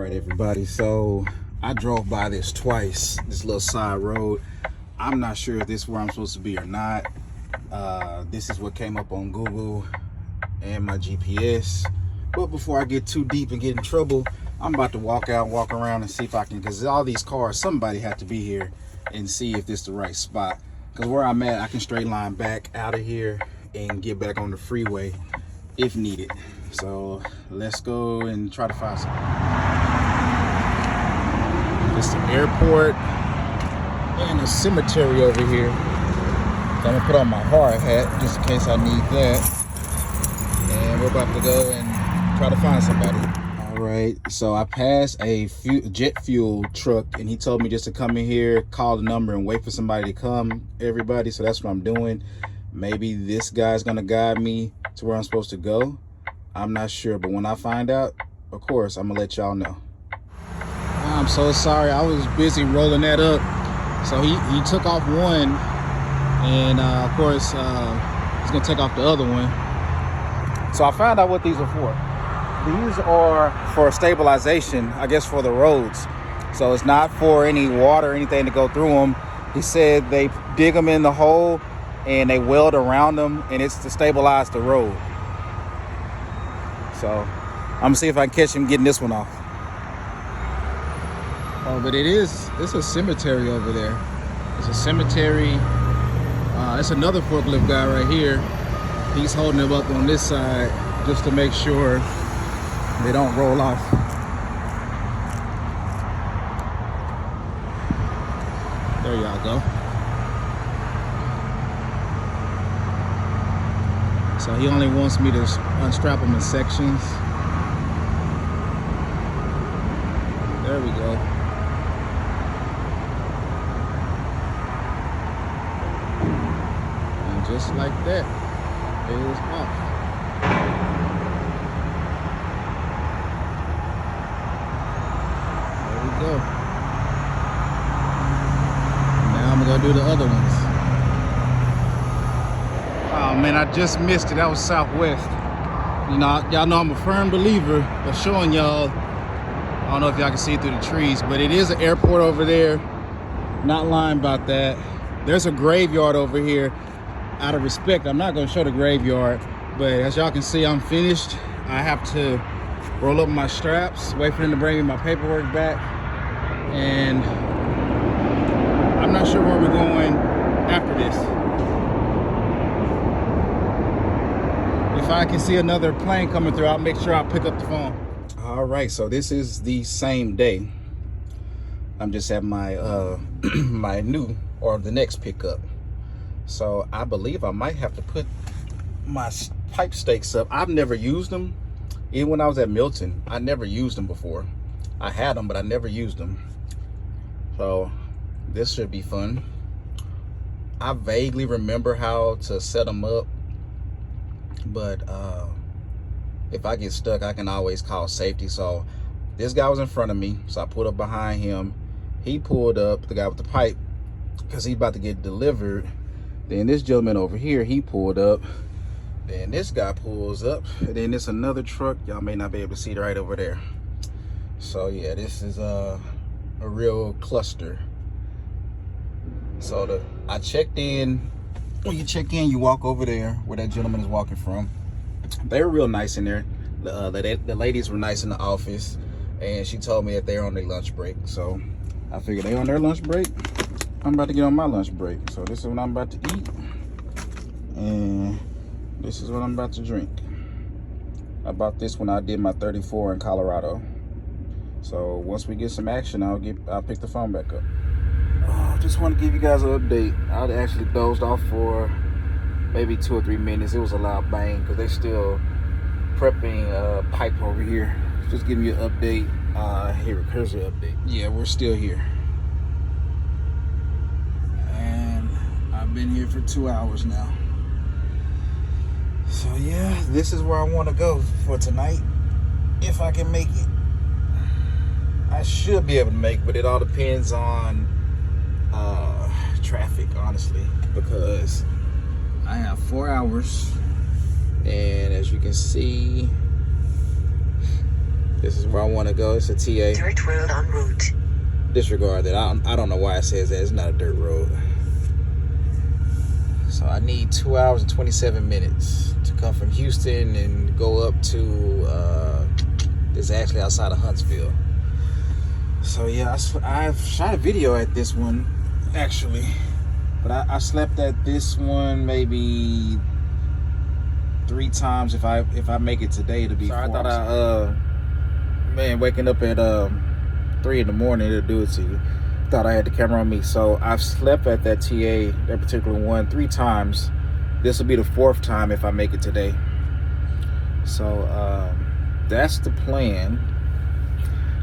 right, everybody, so I drove by this twice, this little side road. I'm not sure if this is where I'm supposed to be or not. This is what came up on Google and my GPS. But before I get too deep and get in trouble, I'm about to walk out, walk around and see if I can, because all these cars, somebody had to be here, and see if this is the right spot. Because where I'm at, I can straight line back out of here and get back on the freeway if needed. So let's go and try to find some. Just an airport and a cemetery over here. I'm gonna put on my hard hat just in case I need that. And we're about to go and try to find somebody. All right, so I passed a jet fuel truck and he told me just to come in here, call the number and wait for somebody to come, everybody. So that's what I'm doing. Maybe this guy's gonna guide me to where I'm supposed to go. I'm not sure, but when I find out, of course, I'm gonna let y'all know. I'm so sorry, I was busy rolling that up. So he took off one, and of course, he's gonna take off the other one. So I found out what these are for. These are for stabilization, I guess, for the roads. So it's not for any water or anything to go through them. He said they dig them in the hole and they weld around them, and it's to stabilize the road. So I'm gonna see if I can catch him getting this one off. Oh, but it's a cemetery over there. It's a cemetery. It's another forklift guy right here. He's holding them up on this side just to make sure they don't roll off. There y'all go. So he only wants me to unstrap them in sections. There we go. And just like that, it is off. There we go. Now I'm gonna do the other ones. Oh man, I just missed it. That was Southwest. You know, y'all know I'm a firm believer of showing y'all. I don't know if y'all can see it through the trees, but it is an airport over there. Not lying about that. There's a graveyard over here. Out of respect, I'm not gonna show the graveyard, but as y'all can see, I'm finished. I have to roll up my straps, wait for them to bring me my paperwork back, and I'm not sure where we're going after this. If I can see another plane coming through, I'll make sure I'll pick up the phone. All right, so this is the same day. I'm just at my my new or the next pickup. So I believe I might have to put my pipe stakes up. I've never used them. Even when I was at Milton, I never used them before. I had them, but I never used them. So this should be fun. I vaguely remember how to set them up, but if I get stuck, I can always call safety. So this guy was in front of me, so I pulled up behind him. He pulled up, the guy with the pipe, because he's about to get delivered. Then this gentleman over here, he pulled up. Then this guy pulls up. And then there's another truck. Y'all may not be able to see it right over there. So yeah, this is a real cluster. So I checked in. When you check in, you walk over there where that gentleman is walking from. They were real nice in there. The ladies were nice in the office, and she told me that they're on their lunch break. So I figured they on their lunch break. I'm about to get on my lunch break. So this is what I'm about to eat, and this is what I'm about to drink. I bought this when I did my 34 in Colorado. So once we get some action, I'll pick the phone back up. Just want to give you guys an update. I actually dozed off for maybe 2 or 3 minutes. It was a loud bang because they still prepping pipe over here. Just giving you an update. Here's the update. Yeah, we're still here. And I've been here for 2 hours now. So yeah, this is where I want to go for tonight. If I can make it. I should be able to make it, but it all depends on traffic, honestly, because I have 4 hours, and as you can see, This is where I want to go. It's a TA. Dirt road en route. Disregard that. I don't know why it says that. It's not a dirt road. So I need 2 hours and 27 minutes to come from Houston and go up to, it's actually outside of Huntsville. So yeah, I've shot a video at this one, actually. But I slept at this one maybe 3 times. If I make it today, it'll be 4 hours. I thought man, waking up at 3 in the morning, it'll do it to you. Thought I had the camera on me. So I've slept at that TA, that particular one, 3 times. This will be the 4th time if I make it today. So that's the plan.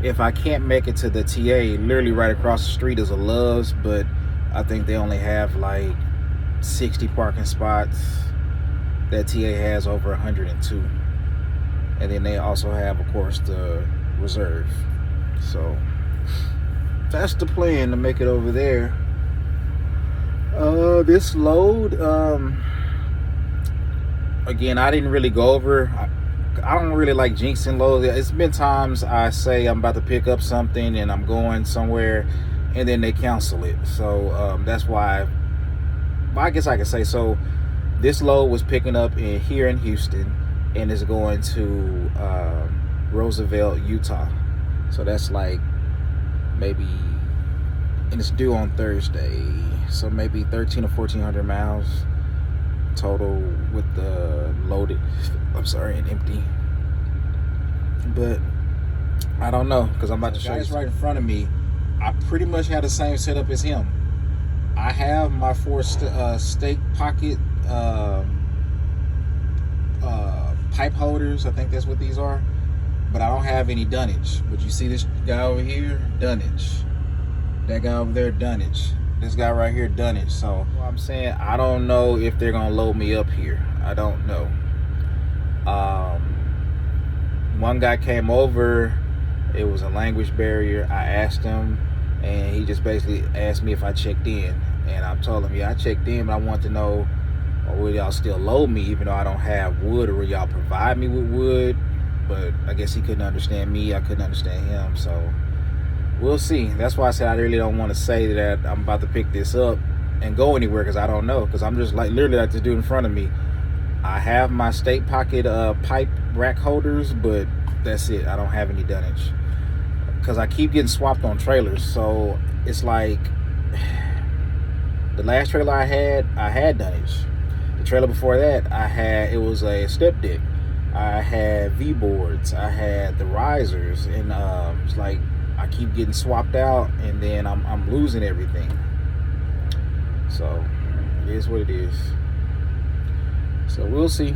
If I can't make it to the TA, literally right across the street is a Love's, but I think they only have like 60 parking spots. That TA has over 102. And then they also have, of course, the reserve. So that's the plan, to make it over there. This load, again, I didn't really go over. I don't really like jinxing loads. It's been times I say I'm about to pick up something and I'm going somewhere, and then they cancel it. So that's why, I guess I could say, so this load was picking up here in Houston and is going to Roosevelt, Utah. So that's like maybe, and it's due on Thursday, so maybe 1,300 or 1,400 miles total with the loaded, and empty. But I don't know, because I'm about to show you. The guy's right in front of me. I pretty much have the same setup as him. I have my 4 steak pocket pipe holders. I think that's what these are. But I don't have any dunnage. But you see this guy over here? Dunnage. That guy over there, dunnage. This guy right here, dunnage. So I'm saying, I don't know if they're gonna load me up here. I don't know. One guy came over. It was a language barrier. I asked him, and he just basically asked me if I checked in. And I told him, yeah, I checked in, but I want to know, will y'all still load me even though I don't have wood, or will y'all provide me with wood? But I guess he couldn't understand me. I couldn't understand him. So we'll see. That's why I said I really don't want to say that I'm about to pick this up and go anywhere, because I don't know. Because I'm just like literally like this dude in front of me. I have my state pocket pipe rack holders, but that's it. I don't have any dunnage, because I keep getting swapped on trailers. So it's like the last trailer I had dunnage. The trailer before that, it was a step deck. I had V-boards. I had the risers, and it's like I keep getting swapped out, and then I'm losing everything. So it is what it is. So we'll see.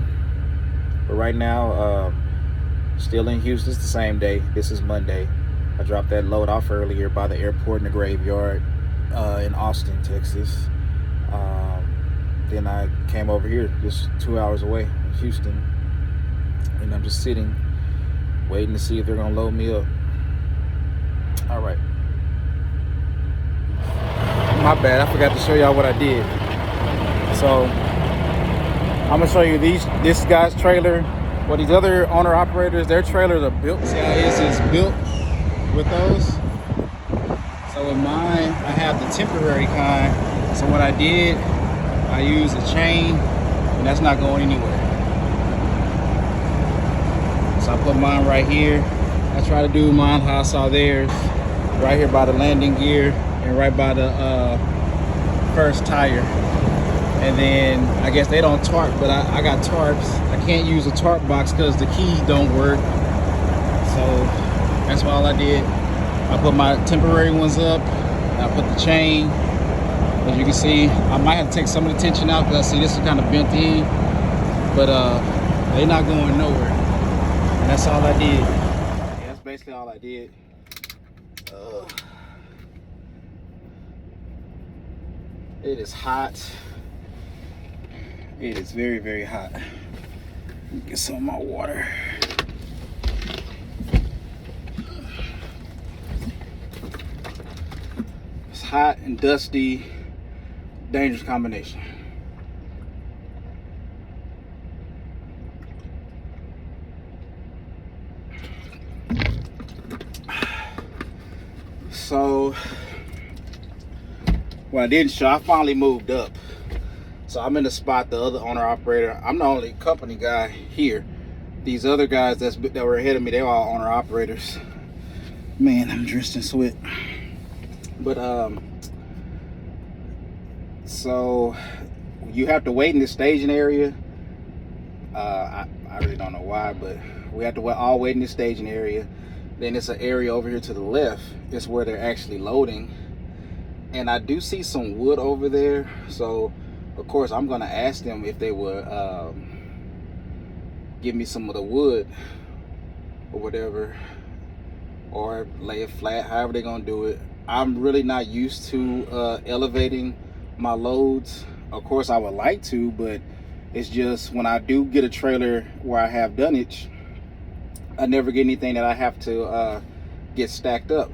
But right now, still in Houston. It's the same day. This is Monday. I dropped that load off earlier by the airport in the graveyard in Austin, Texas. Then I came over here, just 2 hours away in Houston. And I'm just sitting, waiting to see if they're gonna load me up. All right. My bad, I forgot to show y'all what I did. So I'm gonna show you this guy's trailer. Well, these other owner operators, their trailers are built. See how his is built with those? So with mine, I have the temporary kind. So what I did, I used a chain, and that's not going anywhere. So I put mine right here. I try to do mine how I saw theirs, right here by the landing gear and right by the first tire. And then I guess they don't tarp, but I got tarps. I can't use a tarp box because the keys don't work. So that's all I did. I put my temporary ones up. I put the chain. As you can see, I might have to take some of the tension out because I see this is kind of bent in, but they're not going nowhere. And that's all I did. Yeah, that's basically all I did. It is hot. It is very, very hot. Get some of my water. It's hot and dusty. Dangerous combination. So what I didn't show, I finally moved up. So I'm in the spot, the other owner operator. I'm the only company guy here. These other guys that were ahead of me, they're all owner operators. Man, I'm drenched in sweat. But so you have to wait in the staging area. I really don't know why, but we have to all wait in the staging area. Then it's an area over here to the left. It's where they're actually loading. And I do see some wood over there. So, of course, I'm going to ask them if they would give me some of the wood or whatever. Or lay it flat, however they're going to do it. I'm really not used to elevating my loads. Of course, I would like to, but it's just when I do get a trailer where I have dunnage, I never get anything that I have to get stacked up.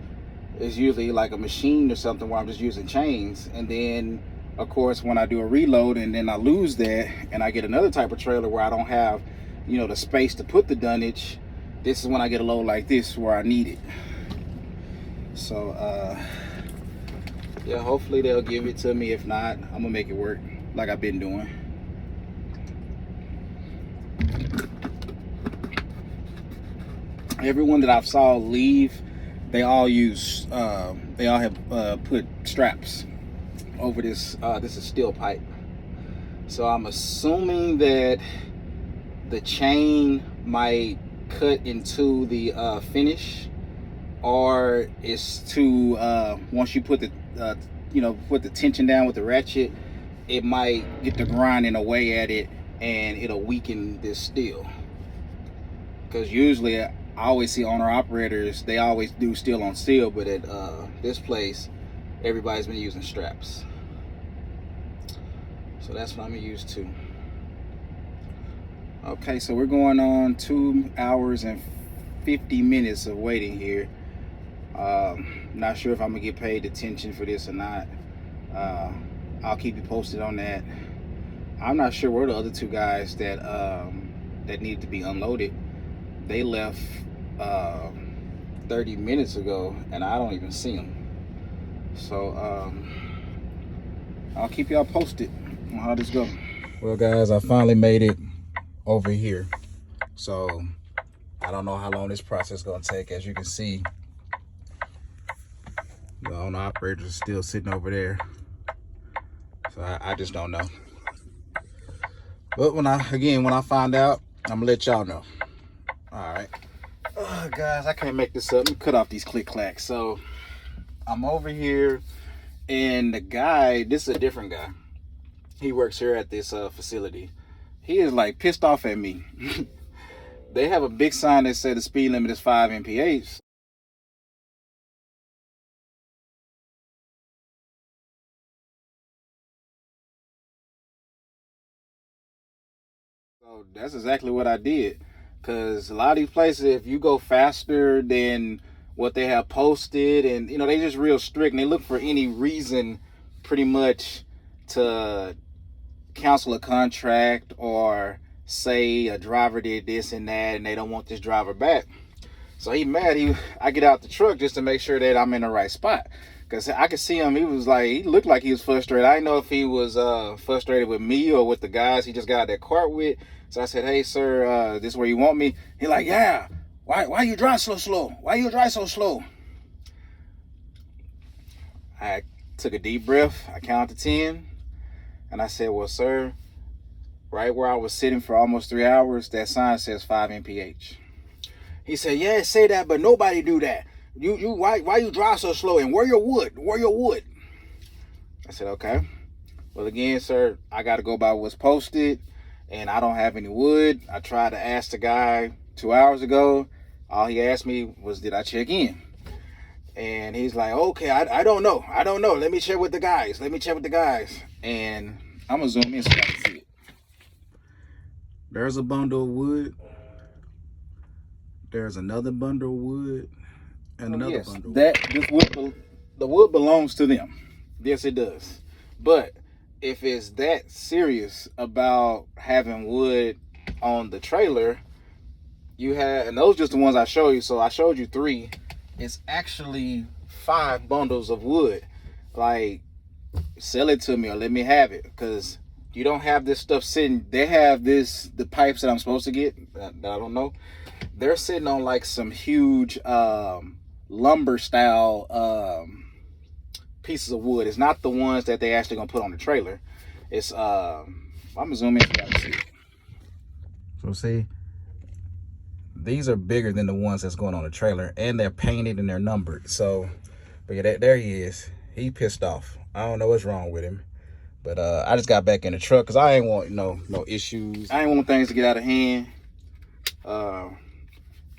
It's usually like a machine or something where I'm just using chains. And then, of course, when I do a reload and then I lose that and I get another type of trailer where I don't have, you know, the space to put the dunnage, this is when I get a load like this where I need it. So, yeah, hopefully they'll give it to me. If not, I'm gonna make it work like I've been doing. Everyone that I've saw leave, they all have put straps over this. This is steel pipe. So I'm assuming that the chain might cut into the finish, or it's to once you put the put the tension down with the ratchet, it might get to grinding away at it and it'll weaken this steel. Because usually I always see owner operators, they always do steel on steel, but at this place everybody's been using straps. So that's what I'm used to. Okay, so we're going on 2 hours and 50 minutes of waiting here. Not sure if I'm gonna get paid attention for this or not. I'll keep you posted on that. I'm not sure where the other two guys that that needed to be unloaded. They left 30 minutes ago and I don't even see them. So I'll keep y'all posted on how this goes. Well guys, I finally made it over here. So I don't know how long this process is gonna take. As you can see, the owner operator is still sitting over there. So I just don't know. But when I find out, I'm gonna let y'all know. All right. Guys, I can't make this up. Let me cut off these click clacks. So I'm over here and the guy, this is a different guy. He works here at this facility. He is like pissed off at me. They have a big sign that says the speed limit is 5 mph. So that's exactly what I did. Because a lot of these places, if you go faster than what they have posted, and you know, they just real strict and they look for any reason pretty much to cancel a contract or say a driver did this and that and they don't want this driver back. So he mad. I get out the truck just to make sure that I'm in the right spot. Because I could see him, he looked like he was frustrated. I didn't know if he was frustrated with me or with the guys he just got out that cart with. So I said, hey, sir, this is where you want me? He like, yeah. Why you drive so slow? Why you drive so slow? I took a deep breath. I counted to 10. And I said, well, sir, right where I was sitting for almost 3 hours, that sign says 5 mph. He said, yeah, say that, but nobody do that. Why you drive so slow? And where your wood? Where your wood? I said, okay. Well, again, sir, I got to go by what's posted, and I don't have any wood. I tried to ask the guy 2 hours ago. All he asked me was, did I check in? And he's like, okay, I don't know. I don't know. Let me check with the guys. And I'm going to zoom in so I can see it. There's a bundle of wood. There's another bundle of wood. And another bundle. The wood belongs to them. Yes, it does. But if it's that serious about having wood on the trailer, and those just the ones I showed you. So I showed you 3. It's actually 5 bundles of wood. Like, sell it to me or let me have it, because you don't have this stuff sitting. They have the pipes that I'm supposed to get that I don't know. They're sitting on like some huge lumber style pieces of wood. It's not the ones that they actually gonna put on the trailer. It's I'm gonna zoom in so you can see it. So see, these are bigger than the ones that's going on the trailer, and they're painted and they're numbered. So, but yeah, there he is. He pissed off. I don't know what's wrong with him, but I just got back in the truck because I ain't want no issues. I ain't want things to get out of hand.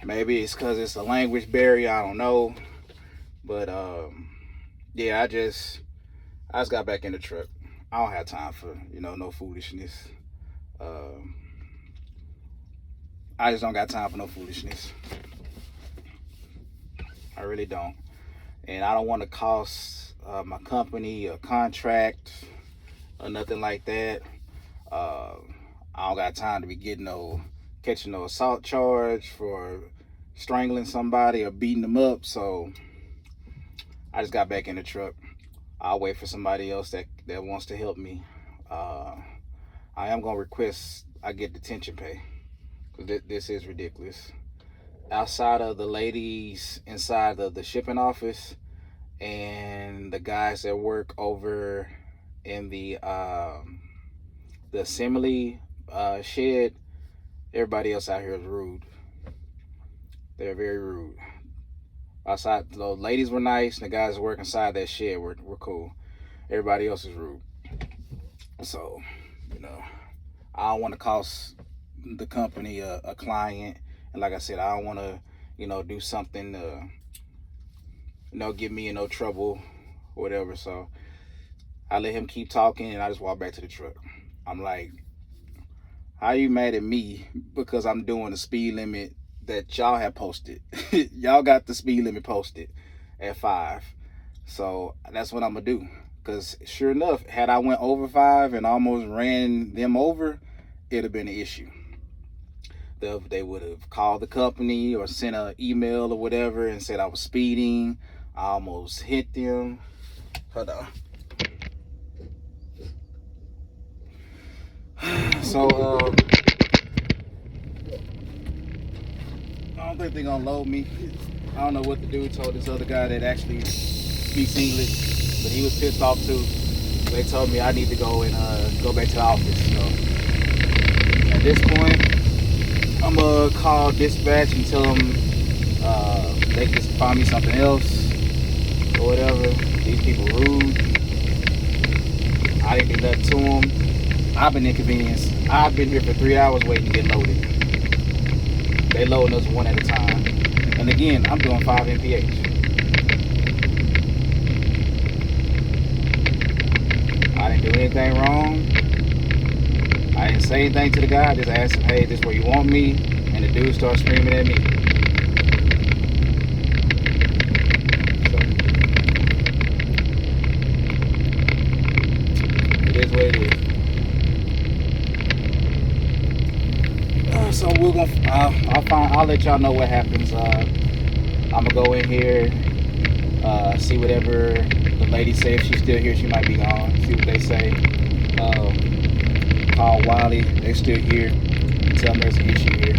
Maybe it's because it's a language barrier. I don't know, but yeah, I just got back in the truck. I don't have time for no foolishness. I just don't got time for no foolishness. I really don't. And I don't want to cost my company a contract or nothing like that. I don't got time to be catching no assault charge for strangling somebody or beating them up. So I just got back in the truck. I'll wait for somebody else that wants to help me. I am going to request I get detention pay. This is ridiculous. Outside of the ladies inside of the shipping office and the guys that work over in the assembly shed, everybody else out here is rude. They're very rude. Outside, the ladies were nice, and the guys that work inside that shed were cool. Everybody else is rude. So, I don't want to cost the company a client, and like I said, I don't want to do something to get me in no trouble or whatever. So I let him keep talking, and I just walk back to the truck. I'm like, how you mad at me because I'm doing the speed limit that y'all have posted? Y'all got the speed limit posted at 5, so that's what I'm gonna do. Because sure enough, had I went over 5 and almost ran them over, it'd have been an issue. They would have called the company or sent an email or whatever and said I was speeding. I almost hit them. Hold on. So I don't think they're gonna load me. I don't know what the dude told this other guy that actually speaks English, but he was pissed off too. They told me I need to go and go back to the office. So at this point, I'm gonna call dispatch and tell them they can just find me something else or whatever. These people rude. I didn't do nothing to them. I've been inconvenienced. I've been here for 3 hours waiting to get loaded. They loading us one at a time. And again, I'm doing 5 mph. I didn't do anything wrong. I didn't say anything to the guy. I just asked him, hey, this is where you want me? And the dude started screaming at me. So, it is what it is. So we're gonna, I'll let y'all know what happens. I'm gonna go in here, see whatever the lady say. If she's still here, she might be gone. See what they say. Call Wylie, they're still here. Tell them there's an issue here.